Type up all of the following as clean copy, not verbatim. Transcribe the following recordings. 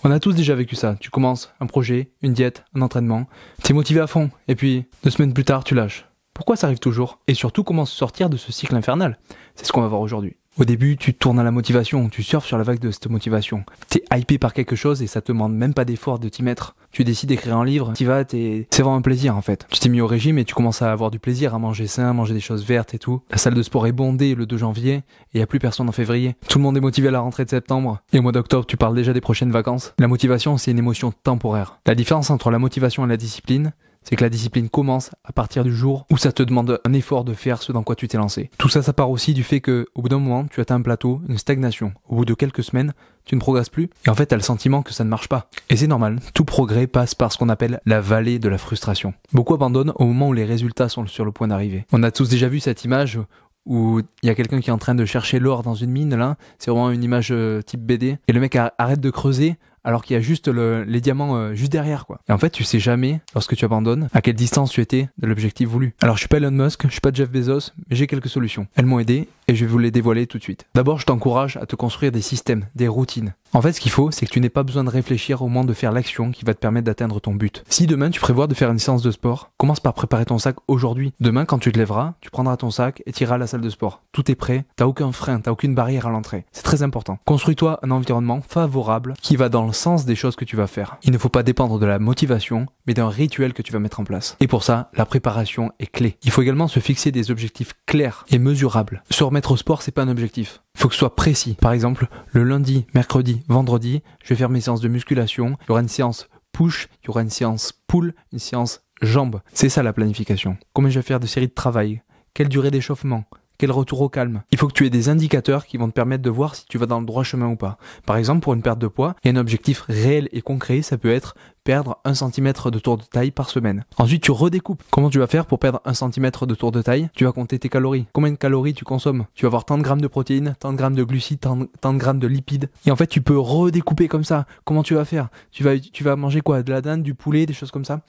On a tous déjà vécu ça. Tu commences un projet, une diète, un entraînement, t'es motivé à fond, et puis 2 semaines plus tard, tu lâches. Pourquoi ça arrive toujours? Et surtout, comment se sortir de ce cycle infernal? C'est ce qu'on va voir aujourd'hui. Au début, tu tournes à la motivation, tu surfes sur la vague de cette motivation. T'es hypé par quelque chose et ça te demande même pas d'effort de t'y mettre. Tu décides d'écrire un livre, t'y vas, c'est vraiment un plaisir en fait. Tu t'es mis au régime et tu commences à avoir du plaisir à manger sain, manger des choses vertes et tout. La salle de sport est bondée le 2 janvier et il n'y a plus personne en février. Tout le monde est motivé à la rentrée de septembre. Et au mois d'octobre, tu parles déjà des prochaines vacances. La motivation, c'est une émotion temporaire. La différence entre la motivation et la discipline, c'est que la discipline commence à partir du jour où ça te demande un effort de faire ce dans quoi tu t'es lancé. Tout ça, ça part aussi du fait que, au bout d'un moment, tu atteins un plateau, une stagnation. Au bout de quelques semaines, tu ne progresses plus. Et en fait, t'as le sentiment que ça ne marche pas. Et c'est normal. Tout progrès passe par ce qu'on appelle la vallée de la frustration. Beaucoup abandonnent au moment où les résultats sont sur le point d'arriver. On a tous déjà vu cette image où il y a quelqu'un qui est en train de chercher l'or dans une mine, là. C'est vraiment une image type BD. Et le mec arrête de creuser alors qu'il y a juste les diamants juste derrière, quoi. Et en fait, tu sais jamais, lorsque tu abandonnes, à quelle distance tu étais de l'objectif voulu. Alors, je suis pas Elon Musk, je suis pas Jeff Bezos, mais j'ai quelques solutions. Elles m'ont aidé et je vais vous les dévoiler tout de suite. D'abord, je t'encourage à te construire des systèmes, des routines. En fait, ce qu'il faut, c'est que tu n'aies pas besoin de réfléchir au moment de faire l'action qui va te permettre d'atteindre ton but. Si demain, tu prévois de faire une séance de sport, commence par préparer ton sac aujourd'hui. Demain, quand tu te lèveras, tu prendras ton sac et tu iras à la salle de sport. Tout est prêt, t'as aucun frein, t'as aucune barrière à l'entrée. C'est très important. Construis-toi un environnement favorable qui va dans le sens des choses que tu vas faire. Il ne faut pas dépendre de la motivation, mais d'un rituel que tu vas mettre en place. Et pour ça, la préparation est clé. Il faut également se fixer des objectifs clairs et mesurables. Se remettre au sport, c'est pas un objectif. Il faut que ce soit précis. Par exemple, le lundi, mercredi, vendredi, je vais faire mes séances de musculation. Il y aura une séance push, il y aura une séance pull, une séance jambes. C'est ça la planification. Combien je vais faire de séries de travail? Quelle durée d'échauffement? Quel retour au calme? Il faut que tu aies des indicateurs qui vont te permettre de voir si tu vas dans le droit chemin ou pas. Par exemple, pour une perte de poids, il y a un objectif réel et concret, ça peut être perdre 1 cm de tour de taille par semaine. Ensuite, tu redécoupes. Comment tu vas faire pour perdre 1 cm de tour de taille? Tu vas compter tes calories. Combien de calories tu consommes? Tu vas avoir tant de grammes de protéines, tant de grammes de glucides, tant de grammes de lipides. Et en fait, tu peux redécouper comme ça. Comment tu vas faire? Tu vas manger quoi? De la dinde, du poulet, des choses comme ça.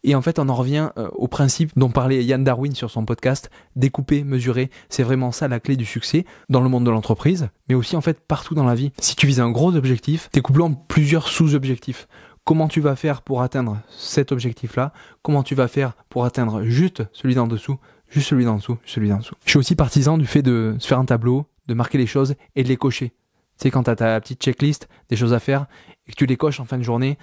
Et en fait, on en revient au principe dont parlait Yann Darwin sur son podcast, découper, mesurer, c'est vraiment ça la clé du succès dans le monde de l'entreprise, mais aussi en fait partout dans la vie. Si tu vises un gros objectif, découpe-le en plusieurs sous-objectifs. Comment tu vas faire pour atteindre cet objectif-là? Comment tu vas faire pour atteindre juste celui d'en dessous, juste celui d'en dessous, celui d'en dessous? Je suis aussi partisan du fait de se faire un tableau, de marquer les choses et de les cocher. Tu sais, quand tu as ta petite checklist des choses à faire et que tu les coches en fin de journée,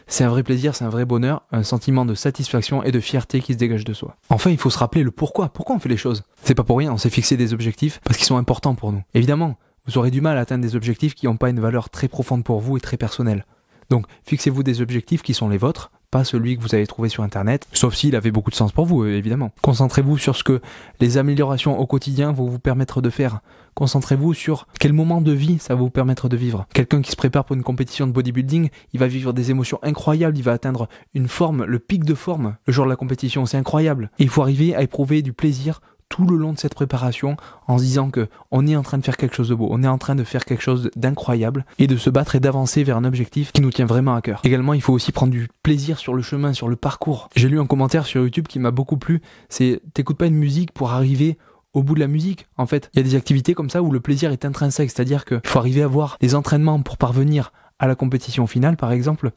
c'est un vrai plaisir, c'est un vrai bonheur, un sentiment de satisfaction et de fierté qui se dégage de soi. Enfin, il faut se rappeler le pourquoi. Pourquoi on fait les choses? C'est pas pour rien, on s'est fixé des objectifs parce qu'ils sont importants pour nous. Évidemment, vous aurez du mal à atteindre des objectifs qui n'ont pas une valeur très profonde pour vous et très personnelle. Donc, fixez-vous des objectifs qui sont les vôtres, pas celui que vous avez trouvé sur Internet, sauf s'il avait beaucoup de sens pour vous, évidemment. Concentrez-vous sur ce que les améliorations au quotidien vont vous permettre de faire. Concentrez-vous sur quel moment de vie ça va vous permettre de vivre. Quelqu'un qui se prépare pour une compétition de bodybuilding, il va vivre des émotions incroyables, il va atteindre une forme, le pic de forme, le jour de la compétition, c'est incroyable. Et il faut arriver à éprouver du plaisir tout le long de cette préparation en se disant que on est en train de faire quelque chose de beau, on est en train de faire quelque chose d'incroyable et de se battre et d'avancer vers un objectif qui nous tient vraiment à cœur. Également, il faut aussi prendre du plaisir sur le chemin, sur le parcours. J'ai lu un commentaire sur YouTube qui m'a beaucoup plu, c'est t'écoutes pas une musique pour arriver au bout de la musique. En fait, il y a des activités comme ça où le plaisir est intrinsèque, c'est-à-dire qu'il faut arriver à avoir des entraînements pour parvenir à la compétition finale, par exemple,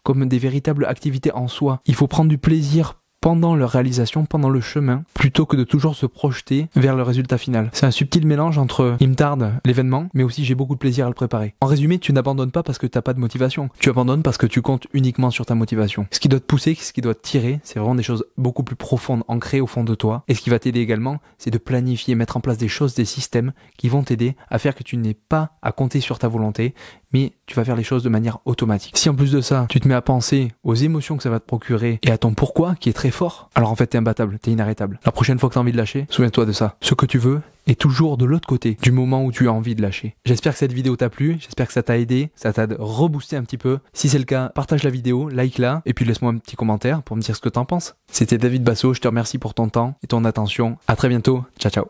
comme des véritables activités en soi. Il faut prendre du plaisir pendant leur réalisation, pendant le chemin, plutôt que de toujours se projeter vers le résultat final. C'est un subtil mélange entre il me tarde l'événement, mais aussi j'ai beaucoup de plaisir à le préparer. En résumé, tu n'abandonnes pas parce que t'as pas de motivation. Tu abandonnes parce que tu comptes uniquement sur ta motivation. Ce qui doit te pousser, ce qui doit te tirer, c'est vraiment des choses beaucoup plus profondes, ancrées au fond de toi. Et ce qui va t'aider également, c'est de planifier, mettre en place des choses, des systèmes qui vont t'aider à faire que tu n'aies pas à compter sur ta volonté, mais tu vas faire les choses de manière automatique. Si en plus de ça, tu te mets à penser aux émotions que ça va te procurer et à ton pourquoi qui est très fort, alors en fait t'es imbattable, t'es inarrêtable. La prochaine fois que t'as envie de lâcher, souviens-toi de ça. Ce que tu veux est toujours de l'autre côté du moment où tu as envie de lâcher. J'espère que cette vidéo t'a plu, j'espère que ça t'a aidé, ça t'a reboosté un petit peu. Si c'est le cas, partage la vidéo, like-la et puis laisse-moi un petit commentaire pour me dire ce que t'en penses. C'était David Basso, je te remercie pour ton temps et ton attention. À très bientôt, ciao ciao.